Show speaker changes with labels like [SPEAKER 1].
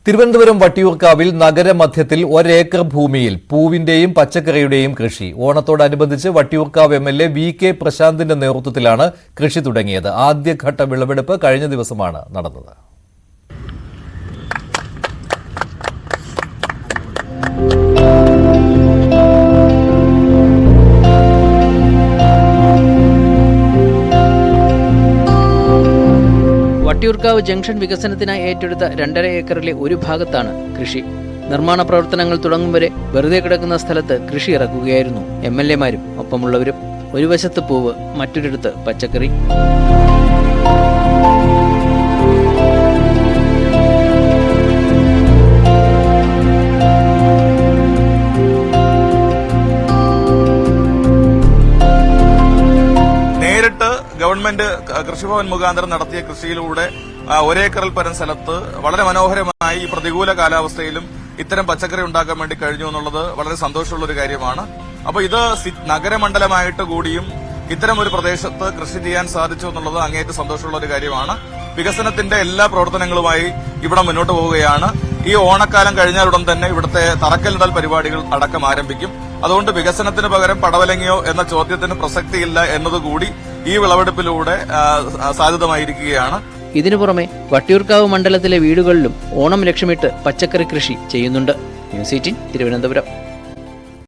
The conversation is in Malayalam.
[SPEAKER 1] തിരുവനന്തപുരം വട്ടിയൂർക്കാവിൽ നഗരമധ്യത്തിൽ ഒരേക്കർ ഭൂമിയിൽ പൂവിന്റെയും പച്ചക്കറിയുടെയും കൃഷി. ഓണത്തോടനുബന്ധിച്ച് വട്ടിയൂർക്കാവ് എംഎൽഎ വി.കെ. പ്രശാന്തിന്റെ നേതൃത്വത്തിലാണ് കൃഷി തുടങ്ങിയത്. ആദ്യഘട്ട വിളവെടുപ്പ് കഴിഞ്ഞ ദിവസമാണ് നടന്നത്.
[SPEAKER 2] വട്ടിയൂർക്കാവ് ജംഗ്ഷൻ വികസനത്തിനായി ഏറ്റെടുത്ത 2.5 ഏക്കറിലെ ഒരു ഭാഗത്താണ് കൃഷി. നിർമ്മാണ പ്രവർത്തനങ്ങൾ തുടങ്ങും വരെ വെറുതെ കിടക്കുന്ന സ്ഥലത്ത് കൃഷി ഇറക്കുകയായിരുന്നു എംഎൽഎമാരും ഒപ്പമുള്ളവരും. ഒരു വശത്ത് പൂവ്, മറ്റൊരിടത്ത് പച്ചക്കറി.
[SPEAKER 3] ഗവൺമെന്റ് കൃഷിഭവൻ മുഖാന്തരം നടത്തിയ കൃഷിയിലൂടെ ഒരേക്കറിൽ പരം സ്ഥലത്ത് വളരെ മനോഹരമായി ഈ പ്രതികൂല കാലാവസ്ഥയിലും ഇത്തരം പച്ചക്കറി ഉണ്ടാക്കാൻ വേണ്ടി കഴിഞ്ഞു എന്നുള്ളത് വളരെ സന്തോഷമുള്ള ഒരു കാര്യമാണ്. അപ്പോൾ ഇത് നഗരമണ്ഡലമായിട്ട് കൂടിയും ഇത്തരം ഒരു പ്രദേശത്ത് കൃഷി ചെയ്യാൻ സാധിച്ചു എന്നുള്ളത് അങ്ങേയറ്റം സന്തോഷമുള്ള ഒരു കാര്യമാണ്. വികസനത്തിന്റെ എല്ലാ പ്രവർത്തനങ്ങളുമായി ഇവിടെ മുന്നോട്ട് പോവുകയാണ്. ഈ ഓണക്കാലം കഴിഞ്ഞാലുടൻ തന്നെ ഇവിടുത്തെ തറക്കല്ലിടൽ പരിപാടികൾ അടക്കം ആരംഭിക്കും. അതുകൊണ്ട് വികസനത്തിന് പകരം പടവലങ്ങിയോ എന്ന ചോദ്യത്തിന് പ്രസക്തിയില്ല എന്നതുകൂടി ഈ വിളവെടുപ്പിലൂടെ സാധ്യതമായിരിക്കുകയാണ്.
[SPEAKER 2] ഇതിനു പുറമെ വട്ടിയൂർക്കാവ് മണ്ഡലത്തിലെ വീടുകളിലും ഓണം ലക്ഷ്യമിട്ട് പച്ചക്കറി കൃഷി ചെയ്യുന്നുണ്ട്. ന്യൂസ് 18 തിരുവനന്തപുരം.